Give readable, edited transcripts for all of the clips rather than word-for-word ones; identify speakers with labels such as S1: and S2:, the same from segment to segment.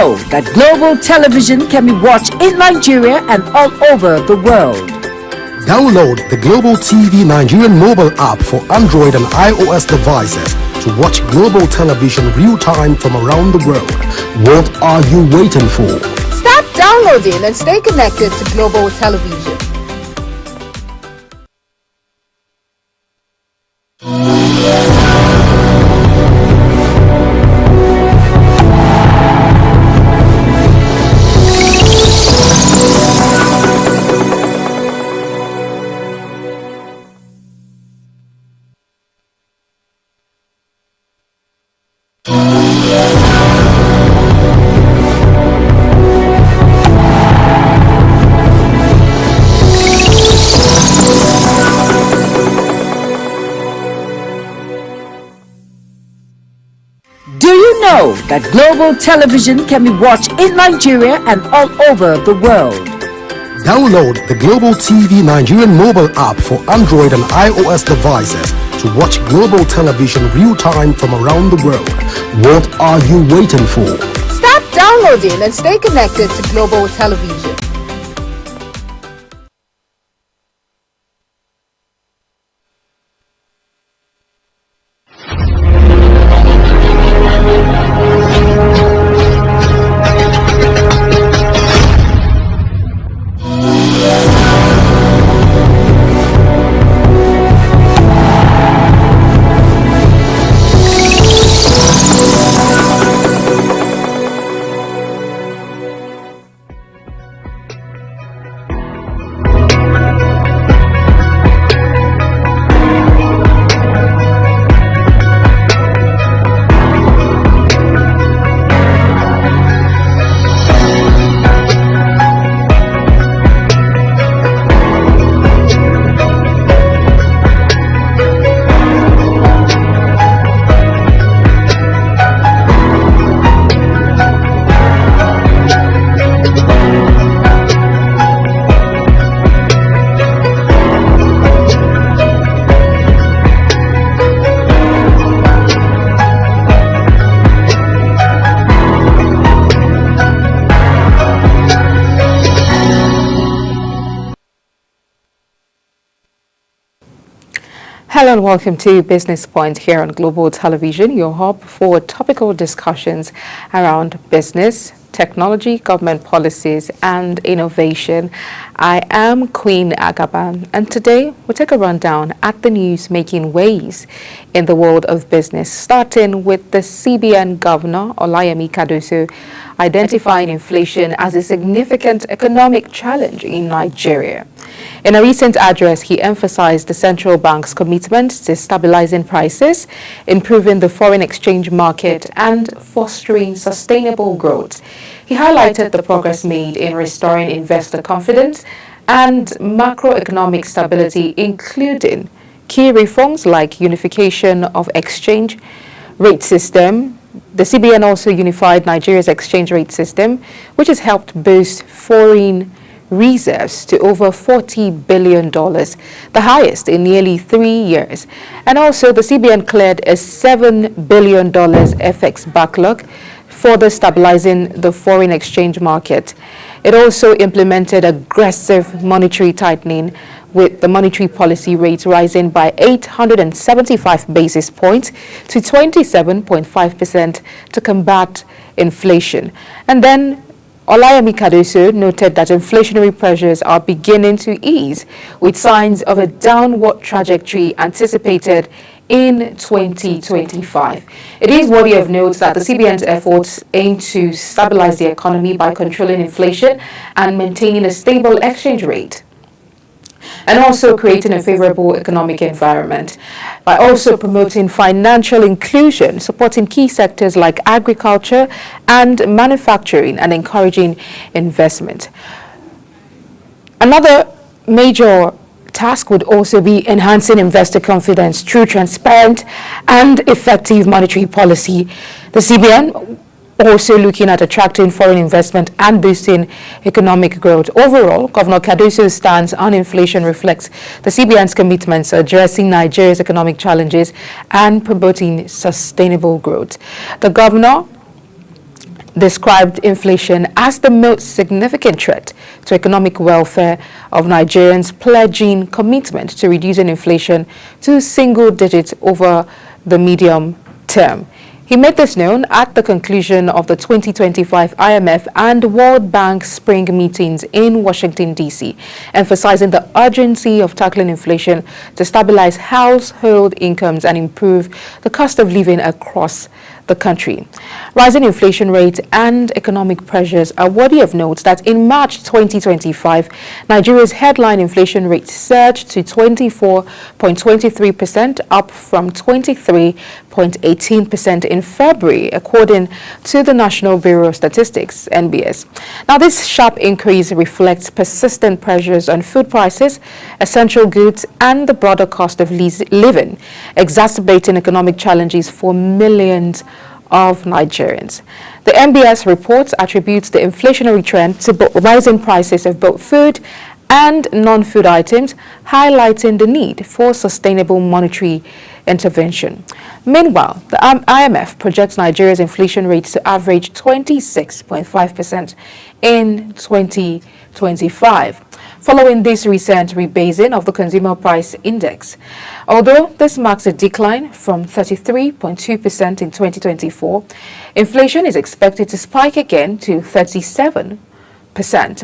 S1: know that Global Television can be watched in Nigeria and all over the world?
S2: Download the Global TV Nigerian mobile app for Android and iOS devices to watch Global Television real-time from around the world. What are you waiting for?
S3: Start downloading and stay connected to Global Television.
S1: Do you know that Global Television can be watched in Nigeria and all over the world?
S2: Download the Global TV Nigerian mobile app for Android and iOS devices to watch Global Television real-time from around the world. What are you waiting for?
S3: Start downloading and stay connected to Global Television.
S4: Hello and welcome to Business Point here on Global Television, your hub for topical discussions around business, technology, government policies and innovation. I am Queen Agaban, and today we'll take a rundown at the news making waves in the world of business, starting with the CBN Governor Olayemi Cardoso identifying inflation as a significant economic challenge in Nigeria. In a recent address, he emphasized the central bank's commitment to stabilizing prices, improving the foreign exchange market, and fostering sustainable growth. He highlighted the progress made in restoring investor confidence and macroeconomic stability, including key reforms like unification of exchange rate system. The CBN also unified Nigeria's exchange rate system, which has helped boost foreign reserves to over $40 billion, the highest in nearly 3 years. And also the CBN cleared a $7 billion FX backlog, further stabilizing the foreign exchange market. It also implemented aggressive monetary tightening, with the monetary policy rate rising by 875 basis points to 27.5% to combat inflation. And then Olayemi Cardoso noted that inflationary pressures are beginning to ease, with signs of a downward trajectory anticipated in 2025. It is worthy of note that the CBN's efforts aim to stabilize the economy by controlling inflation and maintaining a stable exchange rate, and also creating a favorable economic environment by also promoting financial inclusion, supporting key sectors like agriculture and manufacturing, and encouraging investment. Another major task would also be enhancing investor confidence through transparent and effective monetary policy. The CBN also looking at attracting foreign investment and boosting economic growth. Overall, Governor Cardoso's stance on inflation reflects the CBN's commitments to addressing Nigeria's economic challenges and promoting sustainable growth. The governor described inflation as the most significant threat to economic welfare of Nigerians, pledging commitment to reducing inflation to single digits over the medium term. He made this known at the conclusion of the 2025 IMF and World Bank spring meetings in Washington, D.C., emphasizing the urgency of tackling inflation to stabilize household incomes and improve the cost of living across the country. Rising inflation rates and economic pressures are worthy of note that in March 2025, Nigeria's headline inflation rate surged to 24.23%, up from 23.18% in February, according to the National Bureau of Statistics, NBS. Now, this sharp increase reflects persistent pressures on food prices, essential goods, and the broader cost of living, exacerbating economic challenges for millions of Nigerians. The NBS report attributes the inflationary trend to rising prices of both food and non-food items, highlighting the need for sustainable monetary intervention. Meanwhile, the IMF projects Nigeria's inflation rate to average 26.5% in 2025, following this recent rebasing of the Consumer Price Index. Although this marks a decline from 33.2% in 2024, inflation is expected to spike again to 37%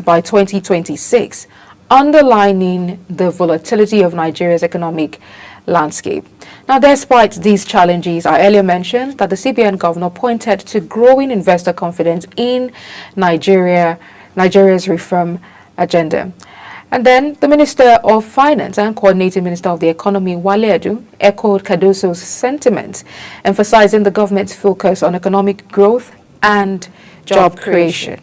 S4: by 2026, underlining the volatility of Nigeria's economic landscape. Now, despite these challenges, I earlier mentioned that the CBN governor pointed to growing investor confidence in Nigeria's reform agenda. And then the Minister of Finance and Coordinating Minister of the Economy, Wale Edu, echoed Cardoso's sentiments, emphasizing the government's focus on economic growth and job creation.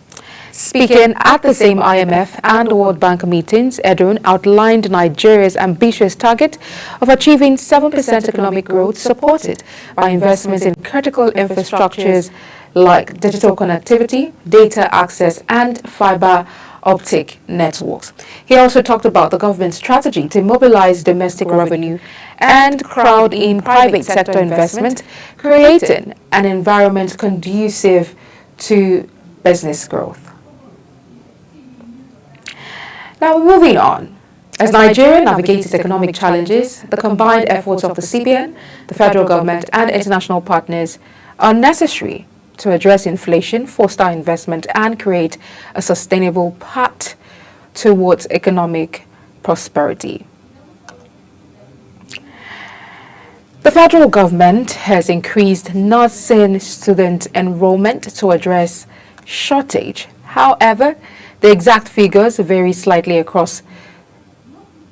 S4: Speaking at the same IMF and World Bank meetings, Edun outlined Nigeria's ambitious target of achieving 7% economic growth, supported by investments in critical infrastructures like digital connectivity, data access, and fiber optic networks. He also talked about the government's strategy to mobilize domestic revenue and crowd in private sector investment, creating an environment conducive to business growth. Now, moving on. As Nigeria navigates its economic challenges, the combined efforts of the CBN, the federal government, and international partners are necessary to address inflation, foster investment, and create a sustainable path towards economic prosperity. The federal government has increased nursing student enrollment to address shortage. However, the exact figures vary slightly across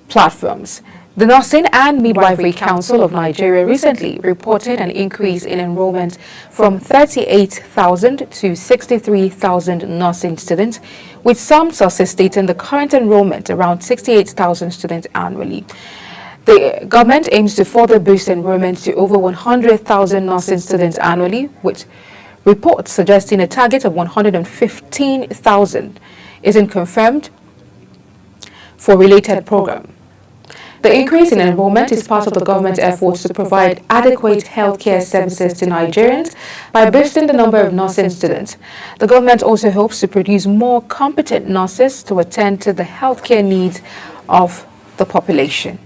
S4: platforms. The Nursing and Midwifery Council of Nigeria recently reported an increase in enrollment from 38,000 to 63,000 nursing students, with some sources stating the current enrollment around 68,000 students annually. The government aims to further boost enrollment to over 100,000 nursing students annually, with reports suggesting a target of 115,000 isn't confirmed for related program. The increase in enrollment is part of the government's efforts to provide adequate healthcare services to Nigerians by boosting the number of nursing students. The government also hopes to produce more competent nurses to attend to the healthcare needs of the population.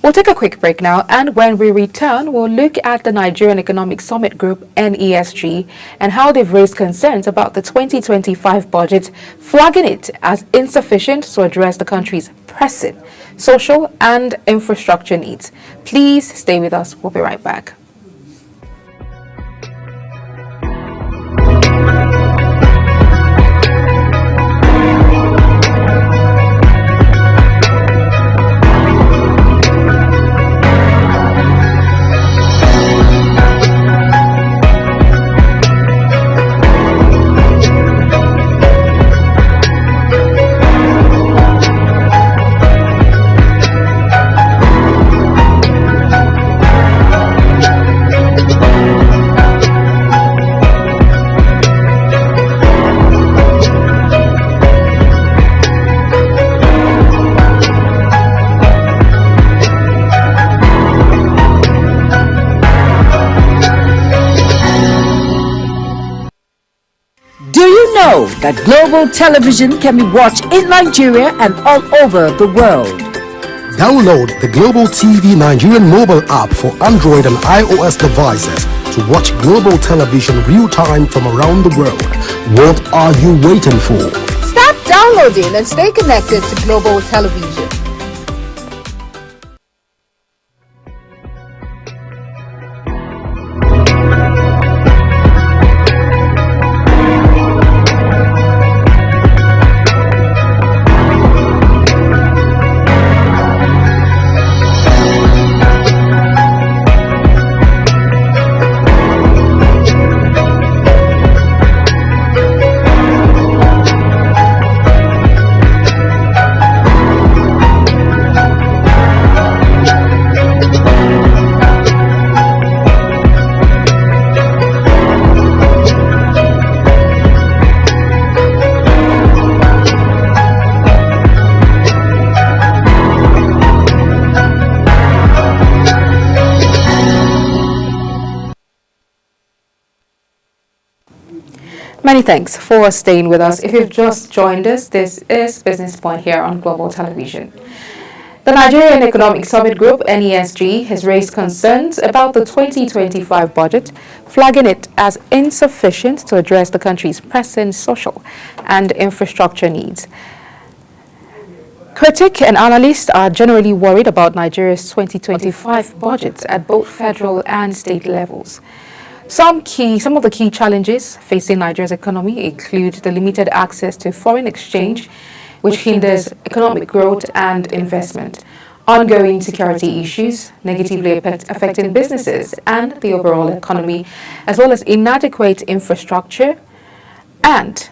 S4: We'll take a quick break now, and when we return, we'll look at the Nigerian Economic Summit Group, NESG, and how they've raised concerns about the 2025 budget, flagging it as insufficient to address the country's pressing social and infrastructure needs. Please stay with us. We'll be right back.
S1: know that Global Television can be watched in Nigeria and all over the world?
S2: Download the Global TV Nigerian mobile app for Android and iOS devices to watch Global Television real-time from around the world. What are you waiting for?
S3: Start downloading and stay connected to Global Television.
S4: Many thanks for staying with us. If you've just joined us, this is Business Point here on Global Television. The Nigerian Economic Summit Group, NESG, has raised concerns about the 2025 budget, flagging it as insufficient to address the country's pressing social and infrastructure needs. Critics and analysts are generally worried about Nigeria's 2025 budgets at both federal and state levels. Some of the key challenges facing Nigeria's economy include the limited access to foreign exchange, which hinders economic growth and investment, ongoing security issues negatively affecting businesses and the overall economy, as well as inadequate infrastructure, and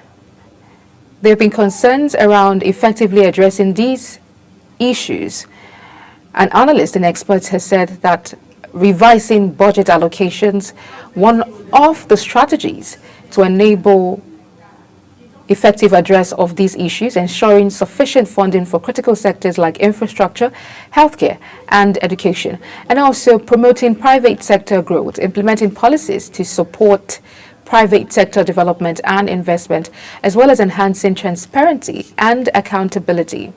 S4: there have been concerns around effectively addressing these issues. An analyst and experts have said that revising budget allocations, one of the strategies to enable effective address of these issues, ensuring sufficient funding for critical sectors like infrastructure, healthcare, and education, and also promoting private sector growth, implementing policies to support private sector development and investment, as well as enhancing transparency and accountability.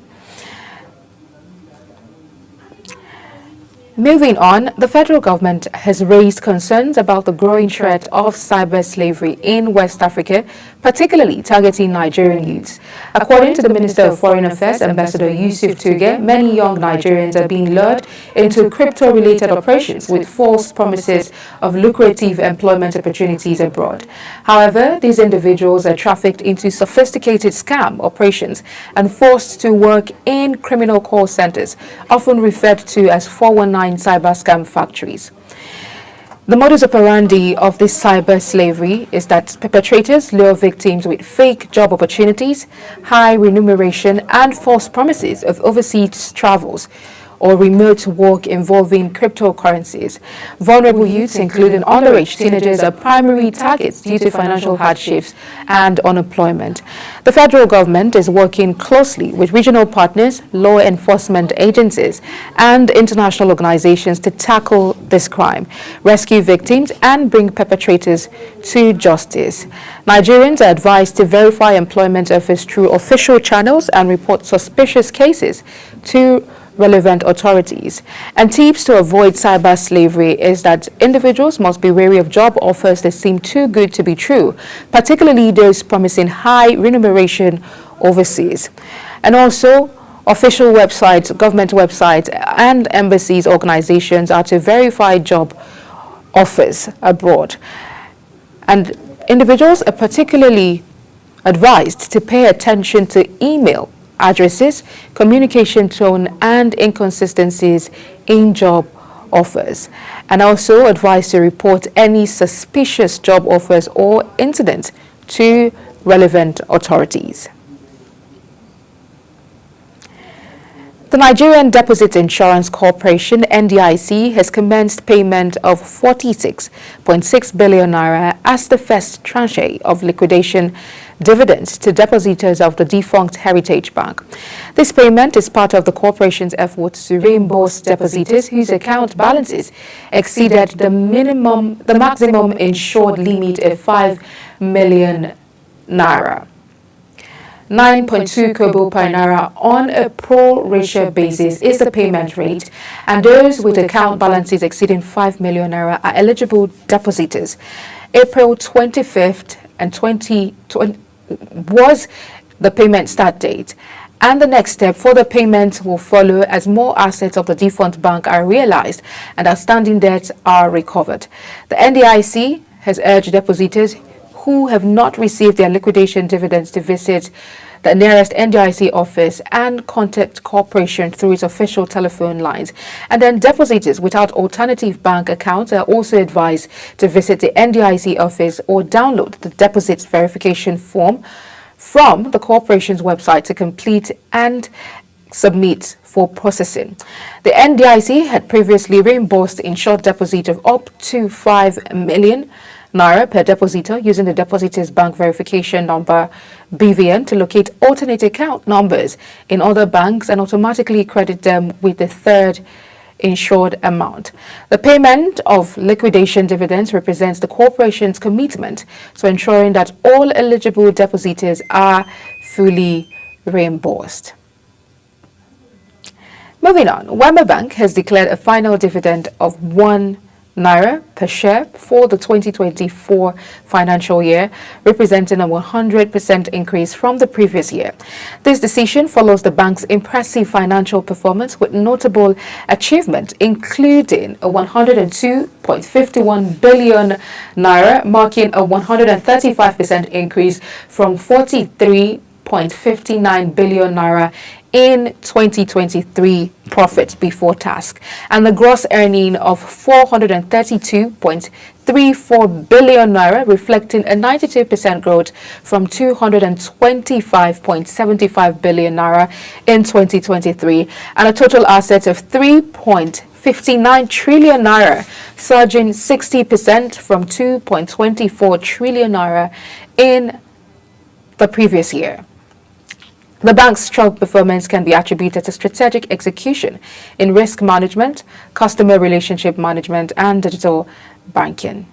S4: Moving on, the federal government has raised concerns about the growing threat of cyber slavery in West Africa, particularly targeting Nigerian youths. According to the Minister of Foreign Affairs, Ambassador Yusuf Tuge, many young Nigerians are being lured into crypto-related operations with false promises of lucrative employment opportunities abroad. However, these individuals are trafficked into sophisticated scam operations and forced to work in criminal call centers, often referred to as 419 cyber scam factories. The modus operandi of this cyber slavery is that perpetrators lure victims with fake job opportunities, high remuneration, and false promises of overseas travels or remote work involving cryptocurrencies. Vulnerable youths, including underage teenagers, are primary targets due to financial hardships and unemployment. The federal government is working closely with regional partners, law enforcement agencies, and international organizations to tackle this crime, rescue victims, and bring perpetrators to justice. Nigerians are advised to verify employment offers through official channels and report suspicious cases to relevant authorities. And tips to avoid cyber slavery is that individuals must be wary of job offers that seem too good to be true, particularly those promising high remuneration overseas. And also, official websites, government websites, and embassies organizations are to verify job offers abroad. And individuals are particularly advised to pay attention to email addresses, communication tone, and inconsistencies in job offers, and also advised to report any suspicious job offers or incidents to relevant authorities. The Nigerian Deposit Insurance Corporation, NDIC, has commenced payment of 46.6 billion naira as the first tranche of liquidation dividends to depositors of the defunct Heritage Bank. This payment is part of the corporation's efforts to reimburse depositors whose account balances exceeded the maximum insured limit of 5 million naira. 9.2 kobo per naira on a pro-ratio basis is the payment rate, and those with account balances exceeding 5 million naira are eligible depositors. April 25th and 2020 was the payment start date, and the next step for the payment will follow as more assets of the defunct bank are realized and outstanding debts are recovered. The NDIC has urged depositors who have not received their liquidation dividends to visit the nearest NDIC office and contact corporation through its official telephone lines. And then depositors without alternative bank accounts are also advised to visit the NDIC office or download the deposit verification form from the corporation's website to complete and submit for processing. The NDIC had previously reimbursed insured deposit of up to 5 million naira per depositor using the depositor's bank verification number BVN to locate alternate account numbers in other banks and automatically credit them with the third insured amount. The payment of liquidation dividends represents the corporation's commitment to ensuring that all eligible depositors are fully reimbursed. Moving on, Wema Bank has declared a final dividend of 1 naira per share for the 2024 financial year, representing a 100% increase from the previous year. This decision follows the bank's impressive financial performance with notable achievement, including a 102.51 billion naira, marking a 135% increase from 43.59 billion naira in 2023 profit before tax, and the gross earning of 432.34 billion naira, reflecting a 92% growth from 225.75 billion naira in 2023, and a total assets of 3.59 trillion naira, surging 60% from 2.24 trillion naira in the previous year. The bank's strong performance can be attributed to strategic execution in risk management, customer relationship management, and digital banking.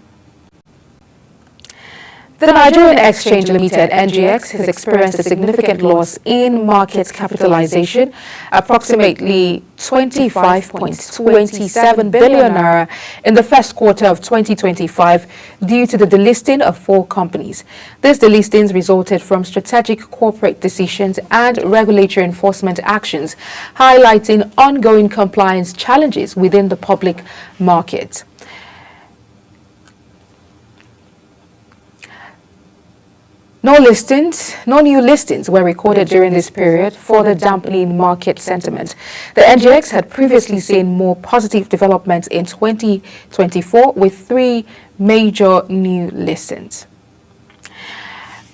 S4: The Nigerian Exchange Limited (NGX) has experienced a significant loss in market capitalization, approximately 25.27 billion naira in the first quarter of 2025 due to the delisting of 4 companies. These delistings resulted from strategic corporate decisions and regulatory enforcement actions, highlighting ongoing compliance challenges within the public market. No new listings were recorded during this period for the dampening market sentiment. The NGX had previously seen more positive developments in 2024 with 3 major new listings.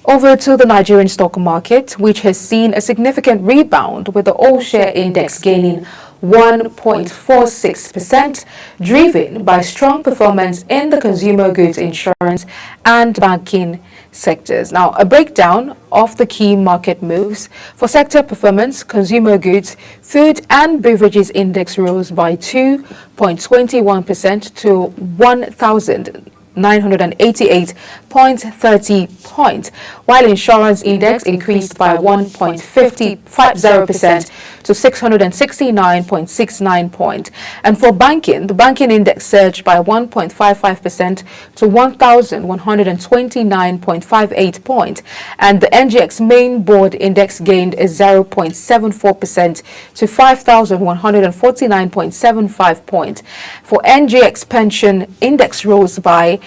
S4: Over to the Nigerian stock market, which has seen a significant rebound with the all-share index gaining 1.46%, driven by strong performance in the consumer goods, insurance, and banking sectors. Now, a breakdown of the key market moves. For sector performance, consumer goods, food and beverages index rose by 2.21% to 1,988.30 points, while insurance index increased by 1.50% to 669.69 points. And for banking, the banking index surged by 1.55% to 1,129.58 points, and the NGX main board index gained a 0.74% to 5,149.75 points. For NGX pension index rose by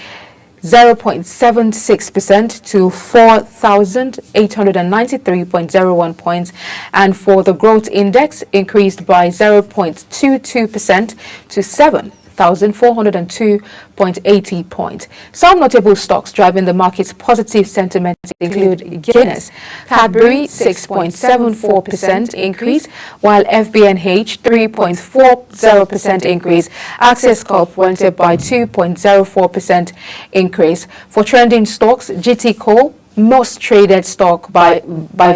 S4: 0.76% to 4,893.01 points, and for the growth index increased by 0.22% to 7,402.80 points. Some notable stocks driving the market's positive sentiment include Guinness, Cadbury 6.74% increase, while FBNH 3.40% increase. Access Corp went up by 2.04% increase. For trending stocks, GT Coal, most traded stock by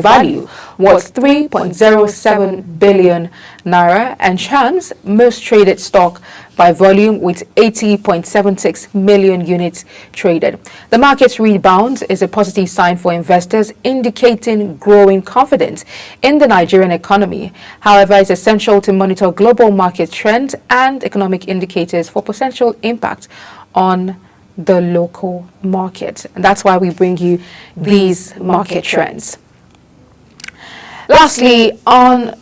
S4: value, was 3.07 billion naira, and Shams, most traded stock by volume with 80.76 million units traded. The market's rebound is a positive sign for investors, indicating growing confidence in the Nigerian economy. However, it's essential to monitor global market trends and economic indicators for potential impact on the local market. And that's why we bring you these market trends. Lastly, on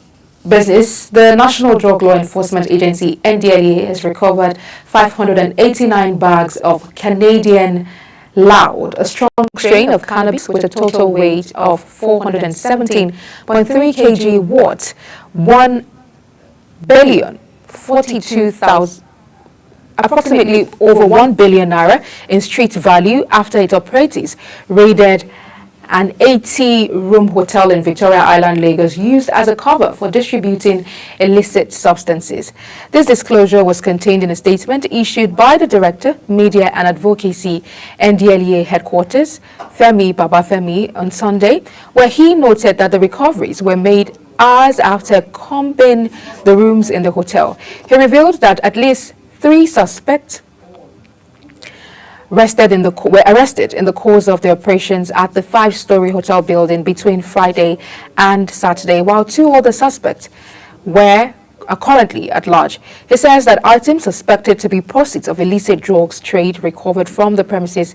S4: business, the National Drug Law Enforcement Agency, NDLEA, has recovered 589 bags of Canadian Loud, a strong strain of cannabis with a total weight of 417.3 kg worth 1,042,000, approximately over 1 billion naira in street value after its operatives raided an 80-room hotel in Victoria Island, Lagos, used as a cover for distributing illicit substances. This disclosure was contained in a statement issued by the Director, Media and Advocacy, NDLEA Headquarters, Femi Babafemi, on Sunday, where he noted that the recoveries were made hours after combing the rooms in the hotel. He revealed that at least 3 suspects were arrested in the course of the operations at the 5-story hotel building between Friday and Saturday, while 2 other suspects are currently at large. He says that items suspected to be proceeds of illicit drugs trade recovered from the premises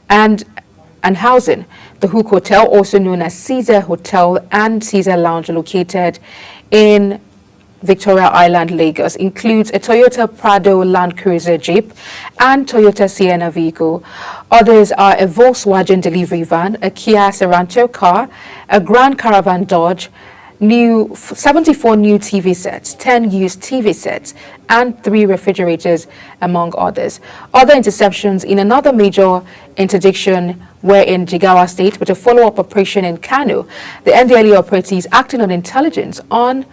S4: and housing the Hook Hotel, also known as Caesar Hotel and Caesar Lounge, located in Victoria Island, Lagos, includes a Toyota Prado Land Cruiser Jeep and Toyota Sienna vehicle. Others are a Volkswagen delivery van, a Kia Sorento car, a Grand Caravan Dodge, 74 new TV sets, 10 used TV sets, and 3 refrigerators, among others. Other interceptions in another major interdiction were in Jigawa State, with a follow-up operation in Kano. The NDLEA operatives, acting on intelligence on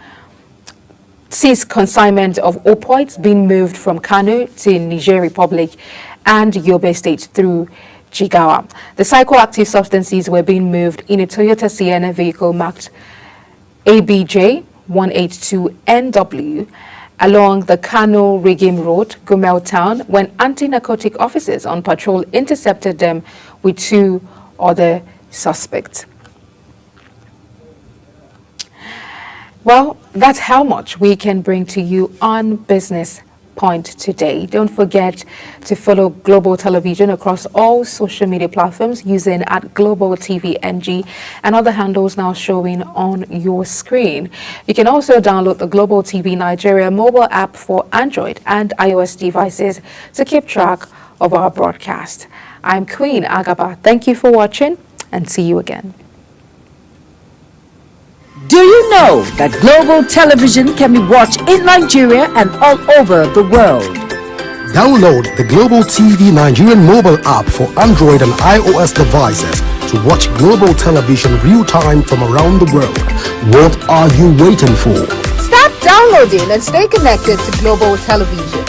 S4: seized consignment of opioids being moved from Kano to Niger Republic and Yobe State through Jigawa. The psychoactive substances were being moved in a Toyota Sienna vehicle marked ABJ 182NW along the Kano Rigim Road, Gumel Town, when anti-narcotic officers on patrol intercepted them with 2 other suspects. Well, that's how much we can bring to you on Business Point today. Don't forget to follow Global Television across all social media platforms using @GlobalTVNG and other handles now showing on your screen. You can also download the Global TV Nigeria mobile app for Android and iOS devices to keep track of our broadcast. I'm Queen Agaba. Thank you for watching and see you again.
S1: Do you know that Global Television can be watched in Nigeria and all over the world?
S2: Download the Global TV Nigerian mobile app for Android and iOS devices to watch Global Television real-time from around the world. What are you waiting for?
S3: Start downloading and stay connected to Global Television.